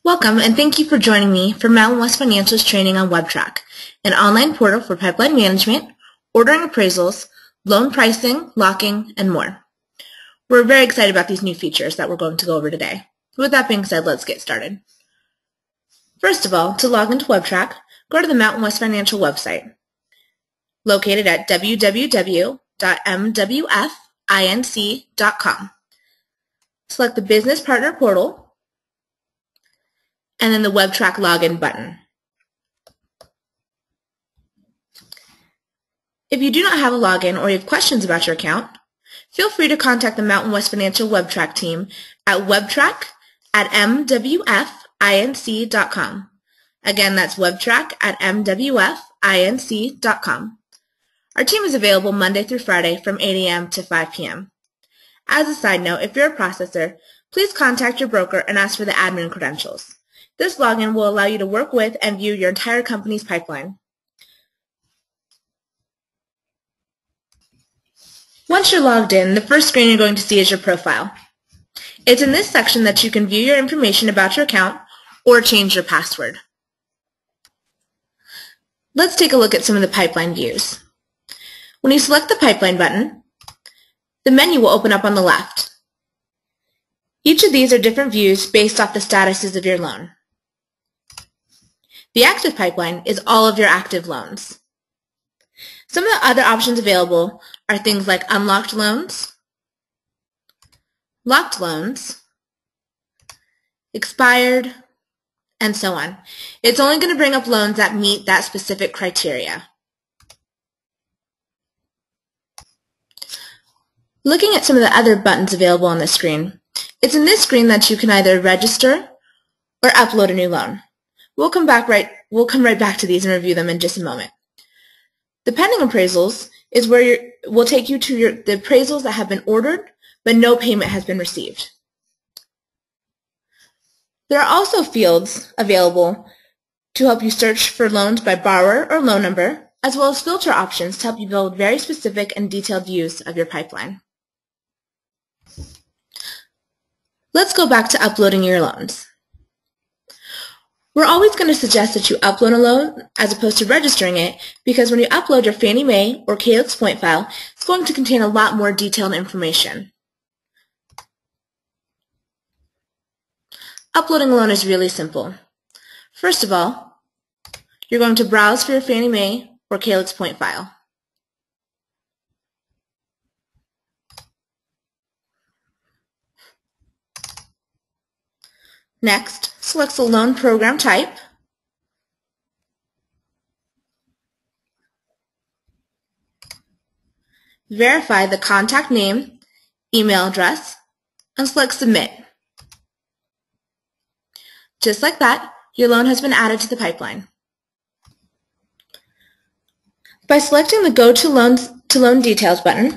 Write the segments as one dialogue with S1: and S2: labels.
S1: Welcome and thank you for joining me for Mountain West Financial's training on WebTrac, an online portal for pipeline management, ordering appraisals, loan pricing, locking, and more. We're very excited about these new features that we're going to go over today. With that being said, let's get started. First of all, to log into WebTrac, go to the Mountain West Financial website, located at www.mwfinc.com. Select the Business Partner Portal, and then the WebTrac login button. If you do not have a login or you have questions about your account, feel free to contact the Mountain West Financial WebTrac team at webtrac@mwfinc.com. Again, that's webtrac@mwfinc.com. Our team is available Monday through Friday from 8 a.m. to 5 p.m. As a side note, if you're a processor, please contact your broker and ask for the admin credentials. This login will allow you to work with and view your entire company's pipeline. Once you're logged in, the first screen you're going to see is your profile. It's in this section that you can view your information about your account or change your password. Let's take a look at some of the pipeline views. When you select the pipeline button, the menu will open up on the left. Each of these are different views based off the statuses of your loan. The active pipeline is all of your active loans. Some of the other options available are things like unlocked loans, locked loans, expired, and so on. It's only going to bring up loans that meet that specific criteria. Looking at some of the other buttons available on the screen, it's in this screen that you can either register or upload a new loan. We'll come right back to these and review them in just a moment. The pending appraisals is where we'll take you to the appraisals that have been ordered, but no payment has been received. There are also fields available to help you search for loans by borrower or loan number, as well as filter options to help you build very specific and detailed views of your pipeline. Let's go back to uploading your loans. We're always going to suggest that you upload a loan as opposed to registering it, because when you upload your Fannie Mae or Calyx point file, it's going to contain a lot more detailed information. Uploading a loan is really simple. First of all, you're going to browse for your Fannie Mae or Calyx point file. Next, select the loan program type, verify the contact name, email address, and select Submit. Just like that, your loan has been added to the pipeline. By selecting the Go to Loan Details button,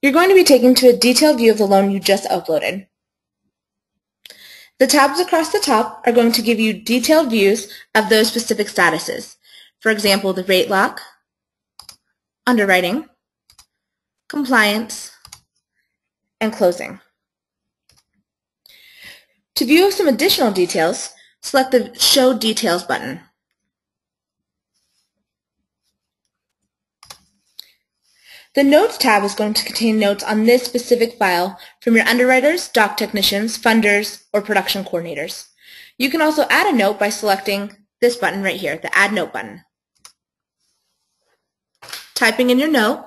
S1: you're going to be taken to a detailed view of the loan you just uploaded. The tabs across the top are going to give you detailed views of those specific statuses. For example, the rate lock, underwriting, compliance, and closing. To view some additional details, select the Show Details button. The Notes tab is going to contain notes on this specific file from your underwriters, doc technicians, funders, or production coordinators. You can also add a note by selecting this button right here, the Add Note button. Typing in your note,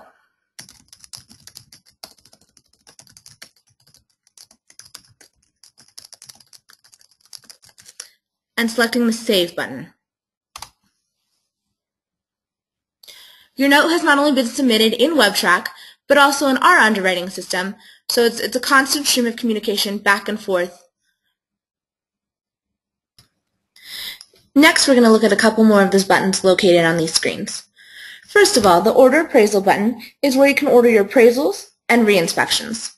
S1: and selecting the Save button. Your note has not only been submitted in WebTrac, but also in our underwriting system, so it's a constant stream of communication back and forth. Next, we're going to look at a couple more of those buttons located on these screens. First of all, the Order Appraisal button is where you can order your appraisals and re-inspections.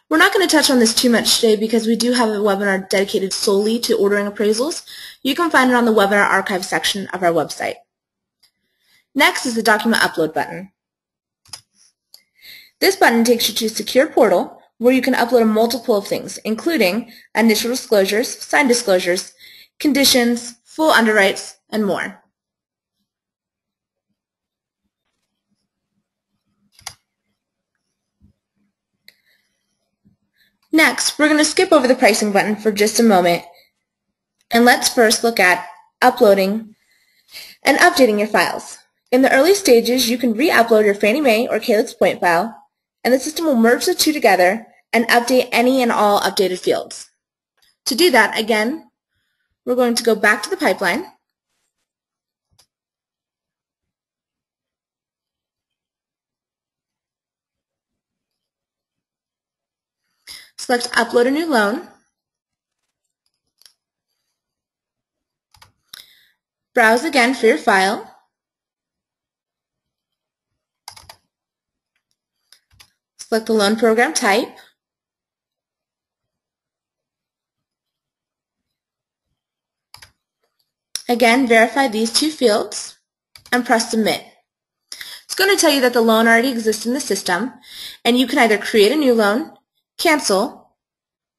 S1: We're not going to touch on this too much today because we do have a webinar dedicated solely to ordering appraisals. You can find it on the webinar archive section of our website. Next is the Document Upload button. This button takes you to a secure portal where you can upload a multiple of things, including initial disclosures, signed disclosures, conditions, full underwrites, and more. Next, we're going to skip over the pricing button for just a moment, and let's first look at uploading and updating your files. In the early stages, you can re-upload your Fannie Mae or Calix point file, and the system will merge the two together and update any and all updated fields. To do that, again, we're going to go back to the pipeline, select Upload a New Loan, browse again for your file, select the loan program type, again verify these two fields, and press Submit. It's going to tell you that the loan already exists in the system, and you can either create a new loan, cancel,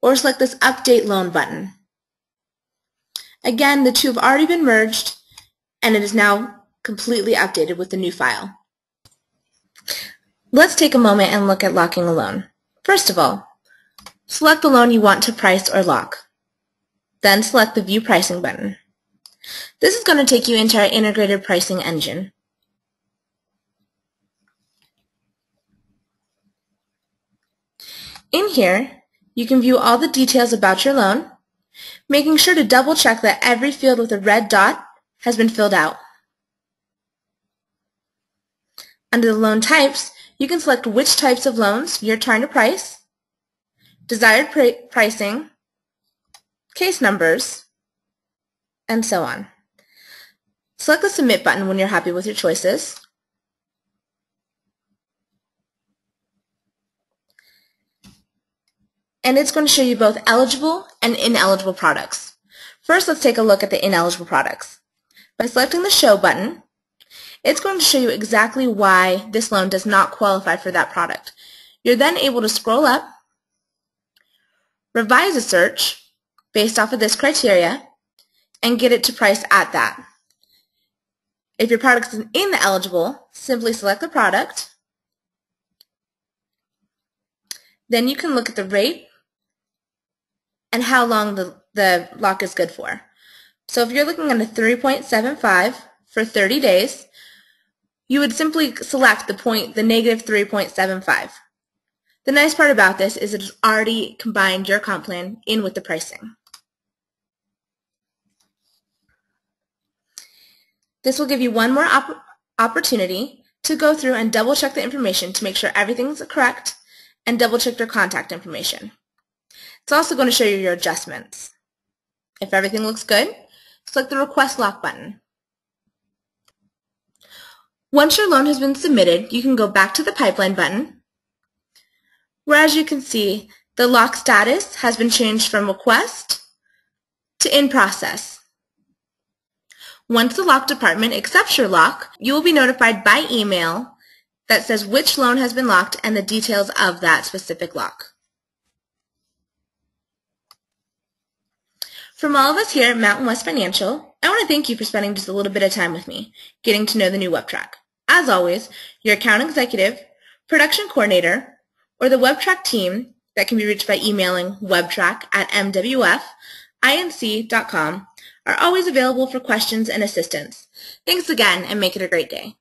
S1: or select this Update Loan button. Again, the two have already been merged, and it is now completely updated with the new file. Let's take a moment and look at locking a loan. First of all, select the loan you want to price or lock. Then select the View Pricing button. This is going to take you into our integrated pricing engine. In here, you can view all the details about your loan, making sure to double check that every field with a red dot has been filled out. Under the loan types, you can select which types of loans you're trying to price, desired pricing, case numbers, and so on. Select the Submit button when you're happy with your choices. And it's going to show you both eligible and ineligible products. First, let's take a look at the ineligible products. By selecting the Show button, it's going to show you exactly why this loan does not qualify for that product. You're then able to scroll up, revise a search based off of this criteria, and get it to price at that. If your product is ineligible, simply select the product. Then you can look at the rate and how long the lock is good for. So if you're looking at a 3.75 for 30 days, you would simply select the negative 3.75. The nice part about this is it's already combined your comp plan in with the pricing. This will give you one more opportunity to go through and double check the information to make sure everything's correct and double check your contact information. It's also going to show you your adjustments. If everything looks good, select the Request Lock button. Once your loan has been submitted, you can go back to the Pipeline button, where as you can see, the lock status has been changed from Request to In Process. Once the lock department accepts your lock, you will be notified by email that says which loan has been locked and the details of that specific lock. From all of us here at Mountain West Financial, I want to thank you for spending just a little bit of time with me, getting to know the new WebTrac. As always, your account executive, production coordinator, or the WebTrac team that can be reached by emailing webtrac@mwfinc.com are always available for questions and assistance. Thanks again, and make it a great day.